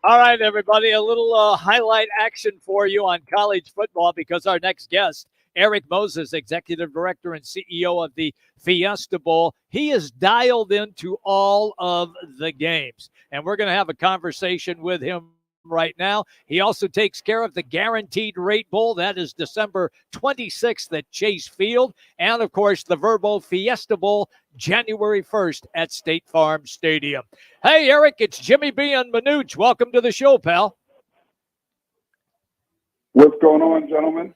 All right, everybody, a little highlight action for you on college football because our next guest, Erik Moses, Executive Director and CEO of the Fiesta Bowl, he is dialed into all of the games. And we're going to have a conversation with him right now. He also takes care of the Guaranteed Rate Bowl. That is December 26th at Chase Field. And, of course, the Verbo Fiesta Bowl, January 1st at State Farm Stadium. Hey, Erik, it's Jimmy B and Manuch. Welcome to the show, pal. What's going on, gentlemen?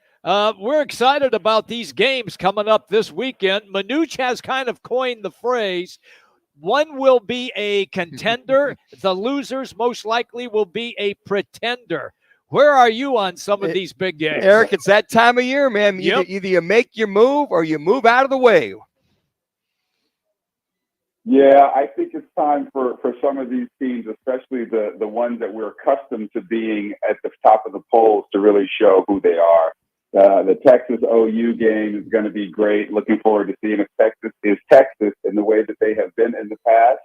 We're excited about these games coming up this weekend. Manuch has kind of coined the phrase, one will be a contender. The losers most likely will be a pretender. Where are you on some of these big games? Erik, it's that time of year, man. Either you make your move or you move out of the way. Yeah, I think it's time for some of these teams, especially the ones that we're accustomed to being at the top of the polls, to really show who they are. The Texas OU game is going to be great. Looking forward to seeing if Texas is Texas in the way that they have been in the past.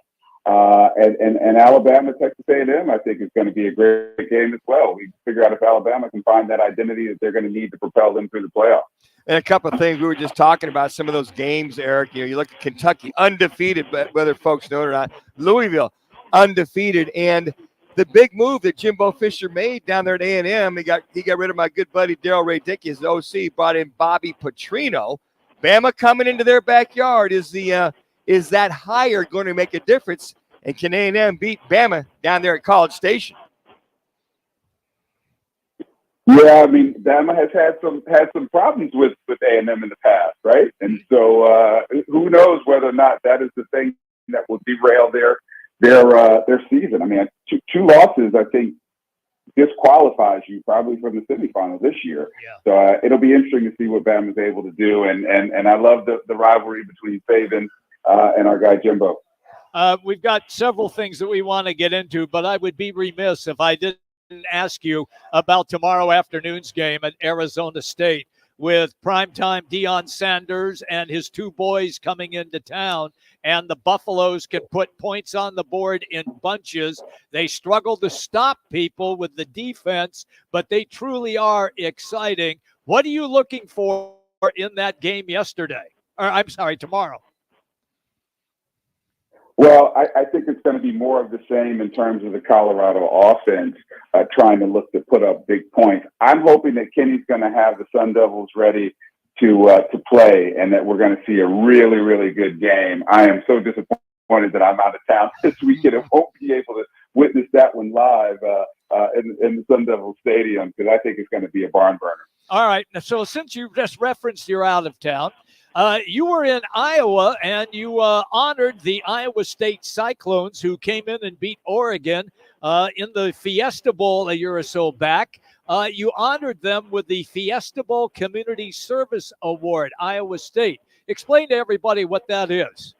And Alabama, Texas A&M, I think is going to be a great game as well. We figure out if Alabama can find that identity that they're going to need to propel them through the playoffs. And a couple of things we were just talking about, some of those games, Erik. You look at Kentucky, undefeated, but whether folks know it or not. Louisville, undefeated, and the big move that Jimbo Fisher made down there at A&M, he got rid of my good buddy Darrell Ray Dickey, his OC, brought in Bobby Petrino. Bama coming into their backyard. Is that hire going to make a difference? And can A&M beat Bama down there at College Station? Yeah, I mean, Bama has had some problems with A&M in the past, right? And so who knows whether or not that is the thing that will derail their season. I mean, two losses, I think, disqualifies you probably from the semifinal this year. Yeah. So it'll be interesting to see what Bama is able to do. And I love the rivalry between Saban and our guy Jimbo. We've got several things that we want to get into, but I would be remiss if I didn't ask you about tomorrow afternoon's game at Arizona State with primetime Deion Sanders and his two boys coming into town, and the Buffaloes can put points on the board in bunches. They struggle to stop people with the defense, but they truly are exciting. What are you looking for in that game tomorrow? Well, I think it's going to be more of the same in terms of the Colorado offense trying to look to put up big points. I'm hoping that Kenny's going to have the Sun Devils ready to play and that we're going to see a really, really good game. I am so disappointed that I'm out of town this weekend and won't be able to witness that one live in the Sun Devil Stadium because I think it's going to be a barn burner. All right. So since you just referenced you're out of town, you were in Iowa, and you honored the Iowa State Cyclones, who came in and beat Oregon in the Fiesta Bowl a year or so back. You honored them with the Fiesta Bowl Community Service Award, Iowa State. Explain to everybody what that is.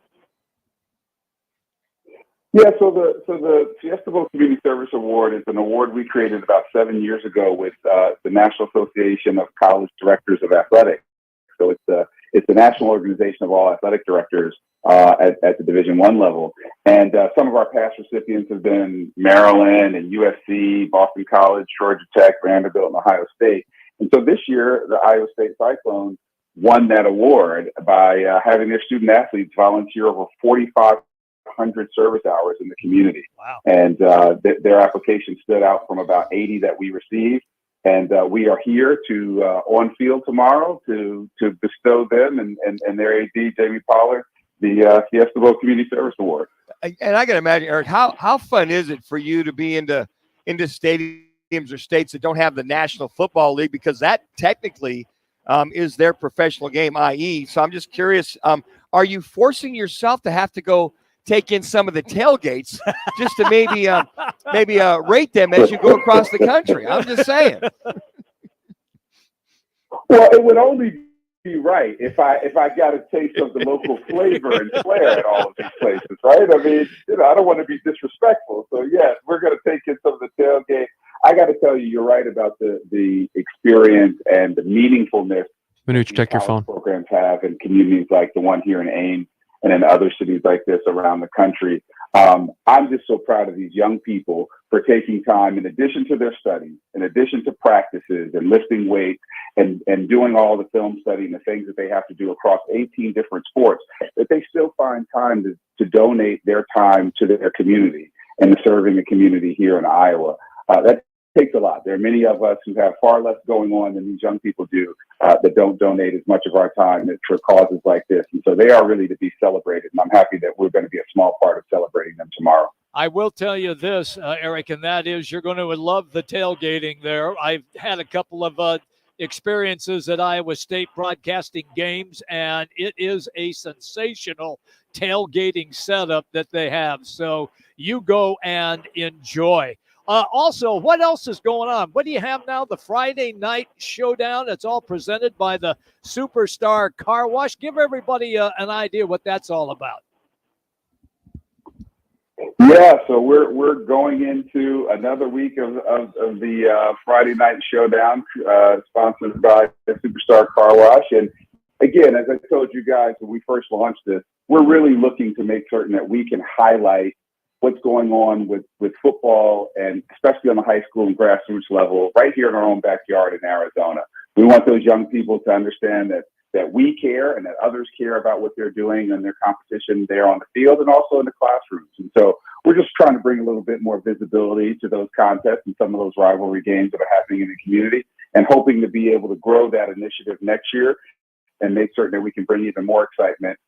Yeah, so the Fiesta Bowl Community Service Award is an award we created about 7 years ago with the National Association of College Directors of Athletics. So it's the national organization of all athletic directors at the Division I level. And some of our past recipients have been Maryland and USC, Boston College, Georgia Tech, Vanderbilt, and Ohio State. And so this year, the Iowa State Cyclones won that award by having their student athletes volunteer over 4,500 service hours in the community. Wow. And their application stood out from about 80 that we received. And we are here to on field tomorrow to bestow them and their AD, Jamie Pollard, the Fiesta Bowl Community Service Award. And I can imagine, Erik, how fun is it for you to be into stadiums or states that don't have the National Football League, because that technically is their professional game, i.e. So I'm just curious, are you forcing yourself to have to go take in some of the tailgates just to maybe rate them as you go across the country? I'm just saying. Well, it would only be right if I got a taste of the local flavor and flair at all of these places, right? I mean, I don't want to be disrespectful. So yes, we're going to take in some of the tailgate. I got to tell you, you're right about the experience and the meaningfulness Manuch, check your phone. Programs have in communities like the one here in Ames and in other cities like this around the country. I'm just so proud of these young people for taking time, in addition to their studies, in addition to practices and lifting weights and doing all the film study and the things that they have to do across 18 different sports, that they still find time to donate their time to their community and serving the community here in Iowa. That takes a lot. There are many of us who have far less going on than these young people do that don't donate as much of our time for causes like this. And so they are really to be celebrated. And I'm happy that we're going to be a small part of celebrating them tomorrow. I will tell you this, Erik, and that is you're going to love the tailgating there. I've had a couple of experiences at Iowa State broadcasting games, and it is a sensational tailgating setup that they have. So you go and enjoy. Also, what else is going on? What do you have now? The Friday night showdown. It's all presented by the Superstar Car Wash. Give everybody an idea what that's all about. Yeah, so we're going into another week of the Friday night showdown, sponsored by the Superstar Car Wash. And again, as I told you guys when we first launched this, we're really looking to make certain that we can highlight what's going on with football, and especially on the high school and grassroots level, right here in our own backyard in Arizona. We want those young people to understand that we care and that others care about what they're doing and their competition there on the field and also in the classrooms. And so we're just trying to bring a little bit more visibility to those contests and some of those rivalry games that are happening in the community, and hoping to be able to grow that initiative next year and make certain that we can bring even more excitement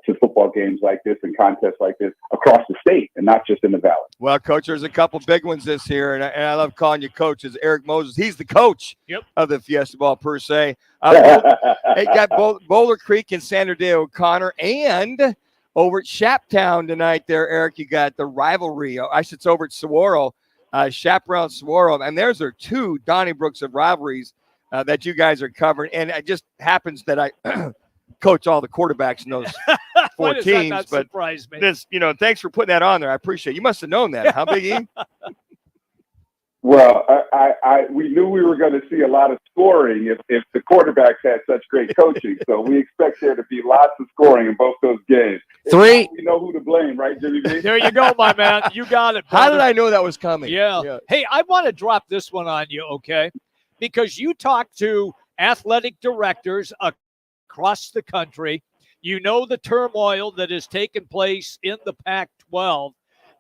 to football games like this and contests like this across the state and not just in the Valley. Well, Coach, there's a couple big ones this year, and I love calling you Coach. Is Erik Moses. He's the coach of the Fiesta Ball, per se. They got Boulder Creek and Sandra Day O'Connor, and over at Shaptown tonight there, Erik, you got the rivalry. It's over at Saguaro, Chaparral Saguaro, and there's our two Donnybrooks of rivalries that you guys are covering. And it just happens that I coach all the quarterbacks in those four teams. That but surprised me? this, thanks for putting that on there. I appreciate it. You must have known that, huh, Big E? Well, we knew we were going to see a lot of scoring if the quarterbacks had such great coaching. So we expect there to be lots of scoring in both those games. We know who to blame, right, Jimmy B? There you go, my man. You got it, brother. How did I know that was coming? Yeah. Hey, I want to drop this one on you, okay? Because you talk to athletic directors across the country. You know the turmoil that has taken place in the Pac-12.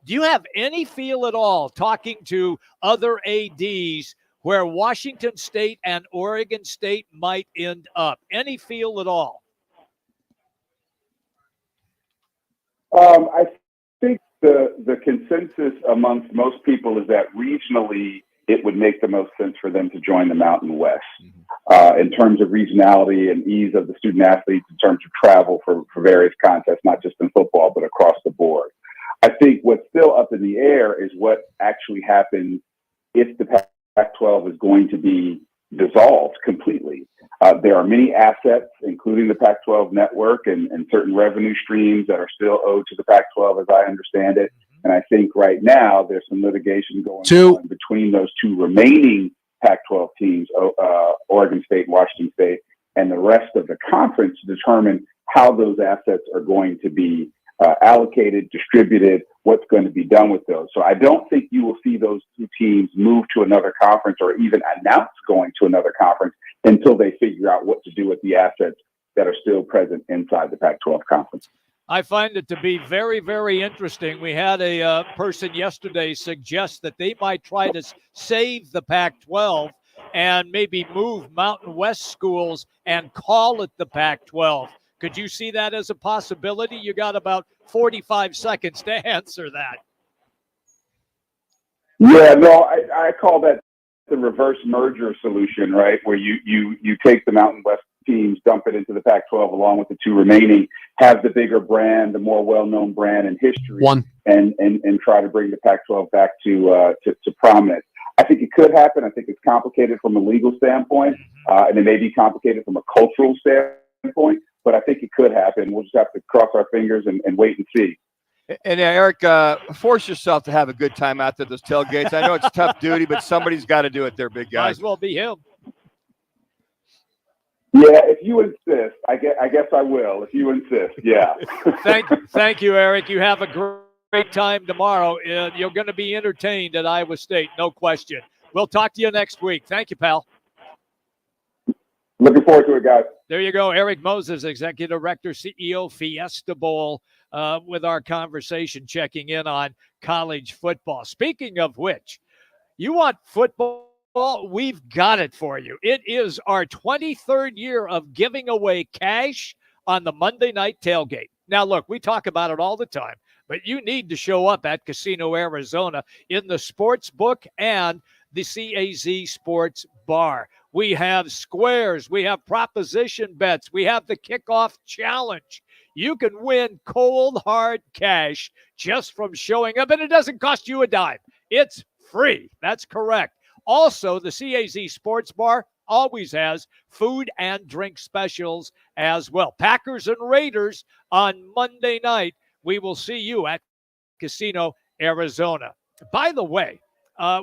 Do you have any feel at all talking to other ADs where Washington State and Oregon State might end up? Any feel at all? I think the consensus amongst most people is that regionally it would make the most sense for them to join the Mountain West in terms of regionality and ease of the student athletes, in terms of travel for various contests, not just in football, but across the board. I think what's still up in the air is what actually happens if the Pac-12 is going to be dissolved completely. There are many assets, including the Pac-12 network and certain revenue streams that are still owed to the Pac-12, as I understand it. And I think right now there's some litigation going on between those two remaining Pac-12 teams, Oregon State, Washington State, and the rest of the conference to determine how those assets are going to be allocated, distributed, what's going to be done with those. So I don't think you will see those two teams move to another conference or even announce going to another conference until they figure out what to do with the assets that are still present inside the Pac-12 conference. I find it to be very, very interesting. We had a person yesterday suggest that they might try to save the Pac-12 and maybe move Mountain West schools and call it the Pac-12. Could you see that as a possibility? You got about 45 seconds to answer that. Yeah, no, I call that the reverse merger solution, right? Where you take the Mountain West teams, dump it into the Pac-12 along with the two remaining, have the bigger brand, the more well-known brand and history, and try to bring the Pac-12 back to prominence. I think it could happen. I think it's complicated from a legal standpoint, and it may be complicated from a cultural standpoint, but I think it could happen. We'll just have to cross our fingers and wait and see. And Erik, force yourself to have a good time out there, those tailgates. I know it's tough duty, but somebody's got to do it there, big guy. Might as well be him. Yeah, if you insist, I guess I will. If you insist, yeah. Thank you, Erik. You have a great time tomorrow. You're going to be entertained at Iowa State, no question. We'll talk to you next week. Thank you, pal. Looking forward to it, guys. There you go. Erik Moses, Executive Director, CEO, Fiesta Bowl, with our conversation, checking in on college football. Speaking of which, you want football? We've got it for you. It is our 23rd year of giving away cash on the Monday night tailgate. Now, look, we talk about it all the time, but you need to show up at Casino Arizona in the sports book and the CAZ Sports Bar. We have squares. We have proposition bets. We have the kickoff challenge. You can win cold, hard cash just from showing up, and it doesn't cost you a dime. It's free. That's correct. Also, the CAZ Sports Bar always has food and drink specials as well. Packers and Raiders on Monday night. We will see you at Casino Arizona. By the way,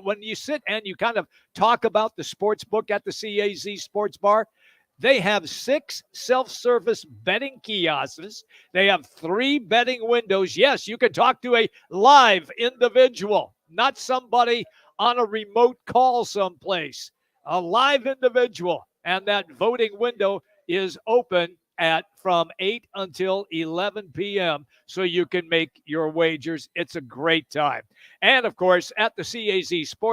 when you sit and you kind of talk about the sports book at the CAZ Sports Bar, they have 6 self-service betting kiosks. They have 3 betting windows. Yes, you can talk to a live individual, not somebody on a remote call someplace. A live individual. And that voting window is open from 8 until 11 p.m. so you can make your wagers. It's a great time. And, of course, at the CAZ Sports